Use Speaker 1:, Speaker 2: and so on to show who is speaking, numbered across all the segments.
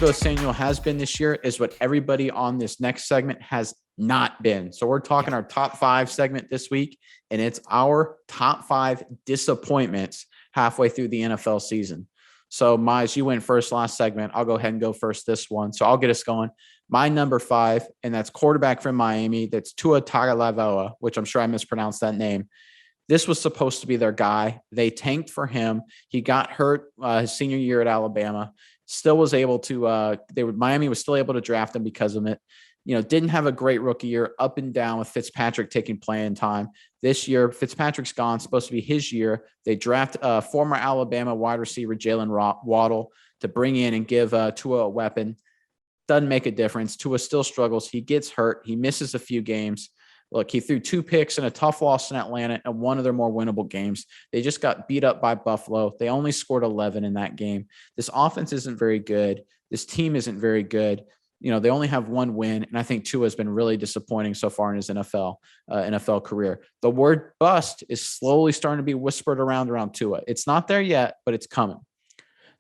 Speaker 1: Debo Samuel has been this year is what everybody on this next segment has not been. So we're talking our top 5 segment this week, and it's our top 5 disappointments halfway through the NFL season. So Mize, you went first last segment. I'll go ahead and go first this one. So I'll get us going. My number 5, and that's quarterback from Miami. That's Tua Tagovailoa, which I'm sure I mispronounced that name. This was supposed to be their guy. They tanked for him. He got hurt his senior year at Alabama. Still was able to. Miami was still able to draft him because of it. Didn't have a great rookie year, up and down with Fitzpatrick taking playing time. This year, Fitzpatrick's gone. Supposed to be his year. They draft former Alabama wide receiver Jalen Waddle to bring in and give Tua a weapon. Doesn't make a difference. Tua still struggles. He gets hurt. He misses a few games. Look, he threw 2 picks in a tough loss in Atlanta and one of their more winnable games. They just got beat up by Buffalo. They only scored 11 in that game. This offense isn't very good. This team isn't very good. They only have 1 win, and I think Tua has been really disappointing so far in his NFL career. The word bust is slowly starting to be whispered around Tua. It's not there yet, but it's coming.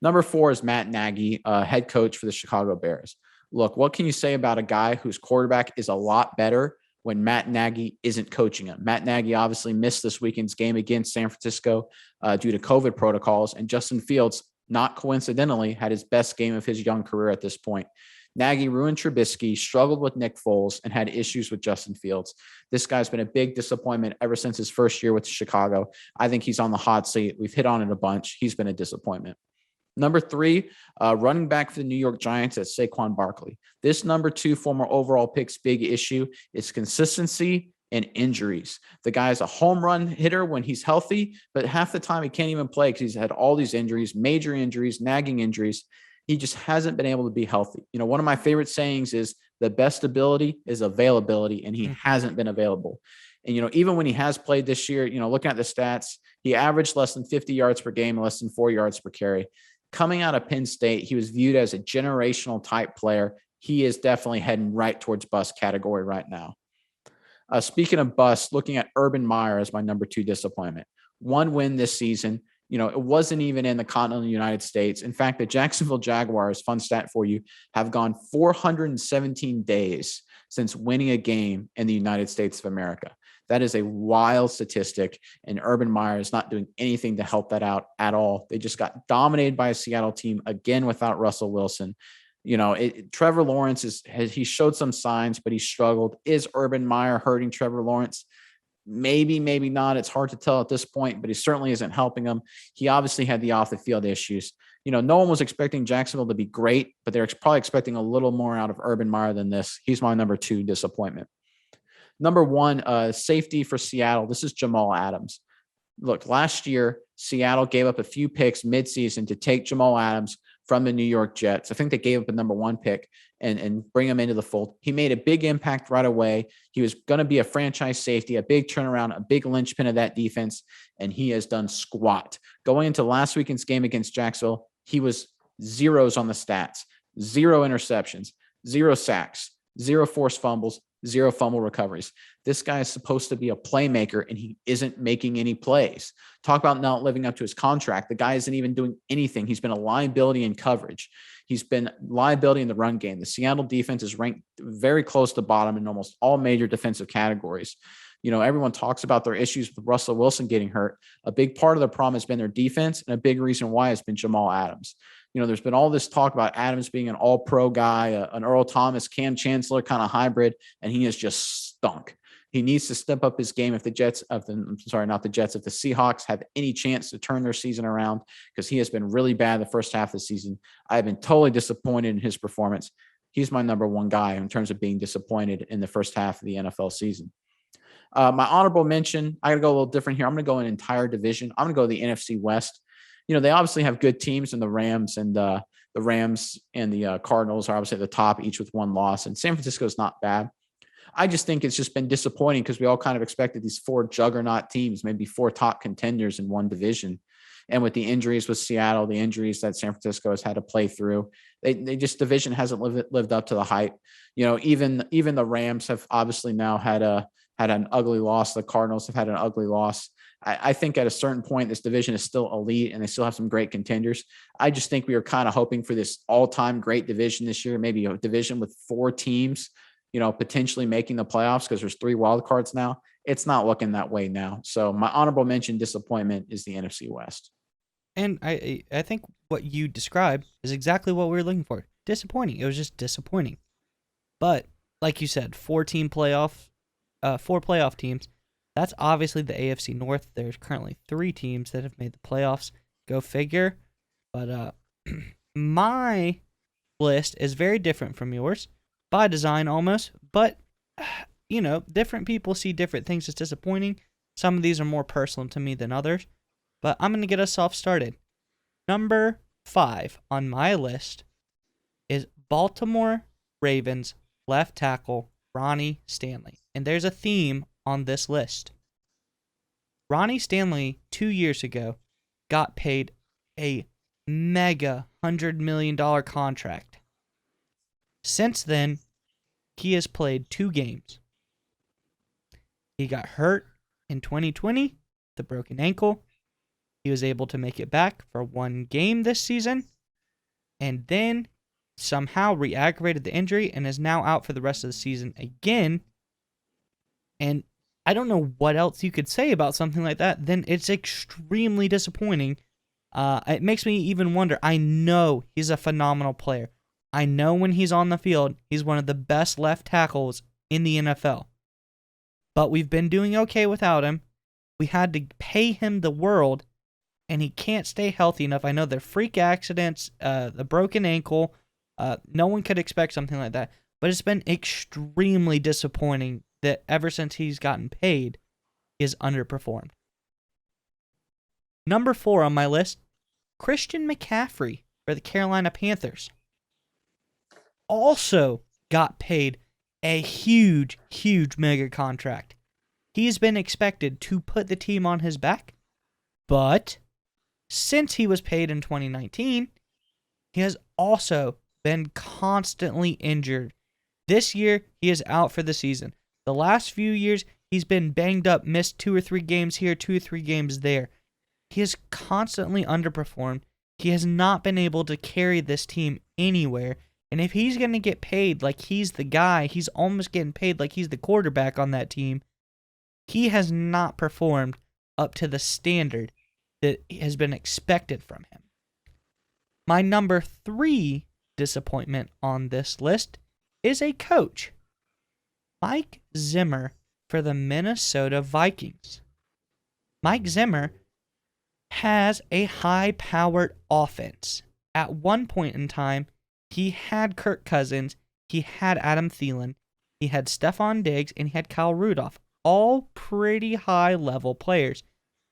Speaker 1: Number 4 is Matt Nagy, head coach for the Chicago Bears. Look, what can you say about a guy whose quarterback is a lot better when Matt Nagy isn't coaching him? Matt Nagy obviously missed this weekend's game against San Francisco due to COVID protocols, and Justin Fields, not coincidentally, had his best game of his young career at this point. Nagy ruined Trubisky, struggled with Nick Foles, and had issues with Justin Fields. This guy's been a big disappointment ever since his first year with Chicago. I think he's on the hot seat. We've hit on it a bunch. He's been a disappointment. Number 3, running back for the New York Giants at Saquon Barkley. This number 2 former overall pick's big issue is consistency and injuries. The guy's a home run hitter when he's healthy, but half the time he can't even play because he's had all these injuries, major injuries, nagging injuries. He just hasn't been able to be healthy. One of my favorite sayings is the best ability is availability, and he hasn't been available. And, even when he has played this year, looking at the stats, he averaged less than 50 yards per game, less than 4 yards per carry. Coming out of Penn State, he was viewed as a generational type player. He is definitely heading right towards bust category right now. Speaking of bust, looking at Urban Meyer as my number 2 disappointment. 1 win this season. It wasn't even in the continental United States. In fact, the Jacksonville Jaguars, fun stat for you, have gone 417 days since winning a game in the United States of America. That is a wild statistic, and Urban Meyer is not doing anything to help that out at all. They just got dominated by a Seattle team, again, without Russell Wilson. Trevor Lawrence he showed some signs, but he struggled. Is Urban Meyer hurting Trevor Lawrence? Maybe, maybe not. It's hard to tell at this point, but he certainly isn't helping him. He obviously had the off-the-field issues. No one was expecting Jacksonville to be great, but they're probably expecting a little more out of Urban Meyer than this. He's my number 2 disappointment. Number 1, safety for Seattle. This is Jamal Adams. Look, last year, Seattle gave up a few picks midseason to take Jamal Adams from the New York Jets. I think they gave up a number 1 pick and bring him into the fold. He made a big impact right away. He was going to be a franchise safety, a big turnaround, a big linchpin of that defense, and he has done squat. Going into last weekend's game against Jacksonville, he was zeros on the stats, 0 interceptions, 0 sacks, 0 forced fumbles, 0 fumble recoveries. This guy is supposed to be a playmaker, and he isn't making any plays. Talk about not living up to his contract. The guy isn't even doing anything. He's been a liability in coverage. He's been liability in the run game. The Seattle defense is ranked very close to bottom in almost all major defensive categories. Everyone talks about their issues with Russell Wilson getting hurt. A big part of the problem has been their defense, and a big reason why has been Jamal Adams. There's been all this talk about Adams being an all-pro guy, an Earl Thomas, Cam Chancellor kind of hybrid, and he has just stunk. He needs to step up his game if the Seahawks have any chance to turn their season around, because he has been really bad the first half of the season. I've been totally disappointed in his performance. He's my number 1 guy in terms of being disappointed in the first half of the NFL season. My honorable mention, I got to go a little different here. I'm going to go an entire division. I'm going to go the NFC West. They obviously have good teams, and the Rams and the Cardinals are obviously at the top, each with 1 loss. And San Francisco is not bad. I just think it's just been disappointing because we all kind of expected these 4 juggernaut teams, maybe 4 top contenders in one division. And with the injuries with Seattle, the injuries that San Francisco has had to play through, they just division hasn't lived up to the hype. Even the Rams have obviously now had an ugly loss. The Cardinals have had an ugly loss. I think at a certain point, this division is still elite and they still have some great contenders. I just think we were kind of hoping for this all-time great division this year, maybe a division with 4 teams, potentially making the playoffs because there's 3 wild cards now. It's not looking that way now. So my honorable mention disappointment is the NFC West.
Speaker 2: And I think what you described is exactly what we were looking for. Disappointing. It was just disappointing. But like you said, 4 playoff teams. That's obviously the AFC North. There's currently 3 teams that have made the playoffs. Go figure. But my list is very different from yours, by design almost. But, different people see different things as disappointing. Some of these are more personal to me than others. But I'm going to get us off started. Number 5 on my list is Baltimore Ravens left tackle Ronnie Stanley. And there's a theme on this list. Ronnie Stanley 2 years ago got paid a mega $100 million contract. Since then, he has played 2 games. He got hurt in 2020 with a broken ankle. He was able to make it back for 1 game this season, and then somehow re-aggravated the injury and is now out for the rest of the season again. And I don't know what else you could say about something like that. Then it's extremely disappointing. It makes me even wonder. I know he's a phenomenal player. I know when he's on the field, he's one of the best left tackles in the NFL. But we've been doing okay without him. We had to pay him the world, and he can't stay healthy enough. I know they're freak accidents, the broken ankle. No one could expect something like that. But it's been extremely disappointing that ever since he's gotten paid, he has underperformed. Number 4 on my list, Christian McCaffrey for the Carolina Panthers. Also got paid a huge, huge mega contract. He's been expected to put the team on his back, but since he was paid in 2019, he has also been constantly injured. This year, he is out for the season. The last few years, he's been banged up, missed 2 or 3 games here, 2 or 3 games there. He has constantly underperformed. He has not been able to carry this team anywhere. And if he's going to get paid like he's the guy, he's almost getting paid like he's the quarterback on that team, he has not performed up to the standard that has been expected from him. My number 3 disappointment on this list is a coach. Mike Zimmer for the Minnesota Vikings. Mike Zimmer has a high-powered offense. At one point in time, he had Kirk Cousins, he had Adam Thielen, he had Stephon Diggs, and he had Kyle Rudolph. All pretty high-level players.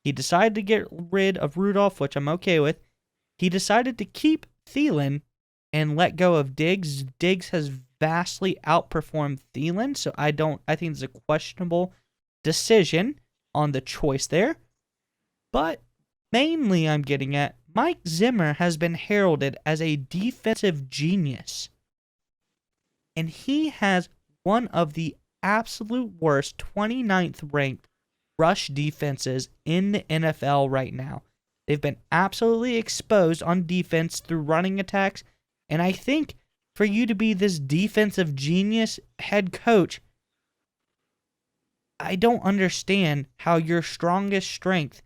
Speaker 2: He decided to get rid of Rudolph, which I'm okay with. He decided to keep Thielen and let go of Diggs. Diggs has vastly outperformed Thielen, so I think it's a questionable decision on the choice there. But mainly I'm getting at, Mike Zimmer has been heralded as a defensive genius. And he has one of the absolute worst 29th ranked rush defenses in the NFL right now. They've been absolutely exposed on defense through running attacks, and I think for you to be this defensive genius head coach, I don't understand how your strongest strength,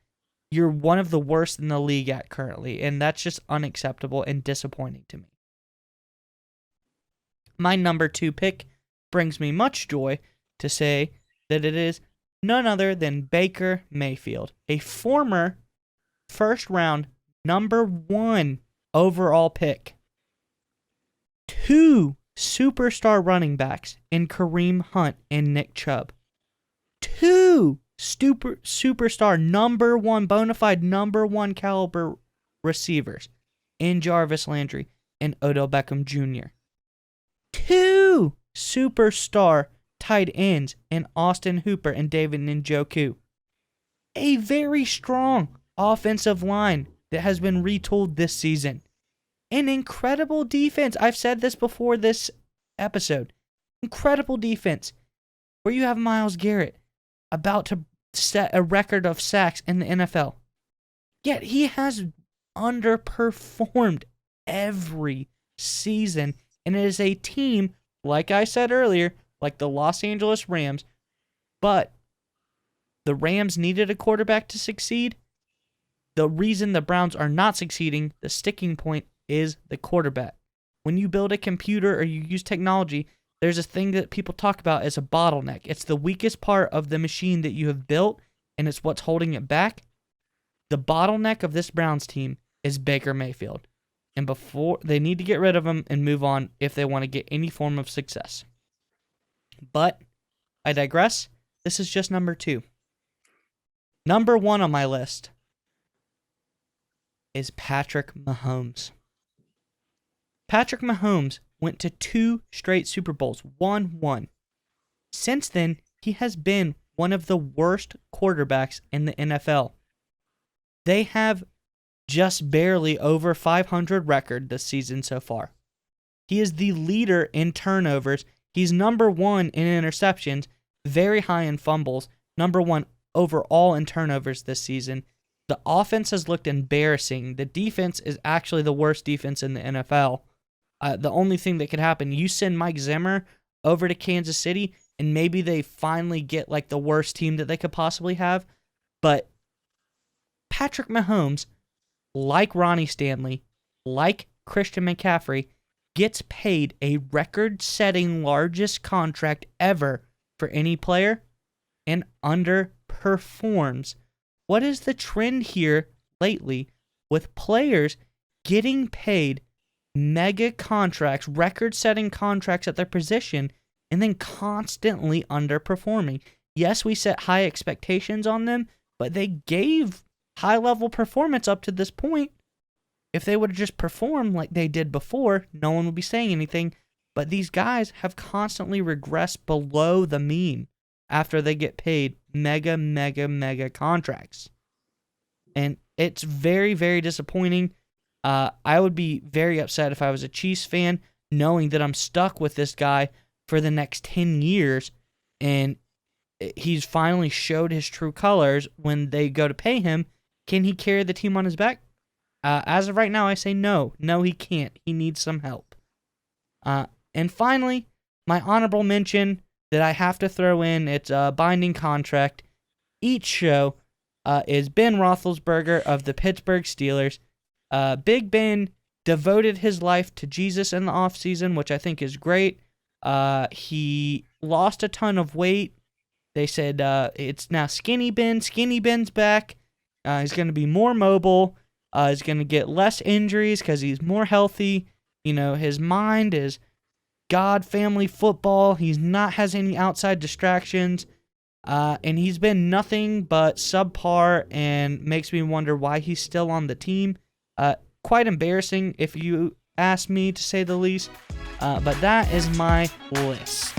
Speaker 2: you're one of the worst in the league at currently, and that's just unacceptable and disappointing to me. My number 2 pick brings me much joy to say that it is none other than Baker Mayfield, a former first-round number 1 overall pick. 2 superstar running backs in Kareem Hunt and Nick Chubb. 2 superstar number 1, bona fide number 1 caliber receivers in Jarvis Landry and Odell Beckham Jr. 2 superstar tight ends in Austin Hooper and David Njoku. A very strong offensive line that has been retooled this season. An incredible defense. I've said this before this episode. Incredible defense. Where you have Myles Garrett about to set a record of sacks in the NFL. Yet he has underperformed every season. And it is a team, like I said earlier, like the Los Angeles Rams. But the Rams needed a quarterback to succeed. The reason the Browns are not succeeding, the sticking point, is the quarterback. When you build a computer or you use technology, there's a thing that people talk about as a bottleneck. It's the weakest part of the machine that you have built, and it's what's holding it back. The bottleneck of this Browns team is Baker Mayfield. And before they need to get rid of him and move on if they want to get any form of success. But I digress. This is just number 2. Number 1 on my list is Patrick Mahomes. Patrick Mahomes went to 2 straight Super Bowls, won 1. Since then, he has been one of the worst quarterbacks in the NFL. They have just barely over 500 record this season so far. He is the leader in turnovers. He's number 1 in interceptions, very high in fumbles, number 1 overall in turnovers this season. The offense has looked embarrassing. The defense is actually the worst defense in the NFL. The only thing that could happen, you send Mike Zimmer over to Kansas City, and maybe they finally get like the worst team that they could possibly have. But Patrick Mahomes, like Ronnie Stanley, like Christian McCaffrey, gets paid a record-setting largest contract ever for any player and underperforms. What is the trend here lately with players getting paid mega contracts, record-setting contracts at their position, and then constantly underperforming? Yes, we set high expectations on them, but they gave high-level performance up to this point. If they would have just performed like they did before, no one would be saying anything. But these guys have constantly regressed below the mean after they get paid mega contracts. And it's very, very disappointing. I would be very upset if I was a Chiefs fan, knowing that I'm stuck with this guy for the next 10 years, and he's finally showed his true colors when they go to pay him. Can he carry the team on his back? As of right now, I say no. No, he can't. He needs some help. And finally, my honorable mention that I have to throw in, it's a binding contract. Each show is Ben Roethlisberger of the Pittsburgh Steelers. Big Ben devoted his life to Jesus in the offseason, which I think is great. He lost a ton of weight. They said it's now Skinny Ben. Skinny Ben's back. He's going to be more mobile. He's going to get less injuries because he's more healthy. You know, his mind is God, family, football. He's not has any outside distractions. And he's been nothing but subpar and makes me wonder why he's still on the team. Quite embarrassing, if you ask me, to say the least. But that is my list.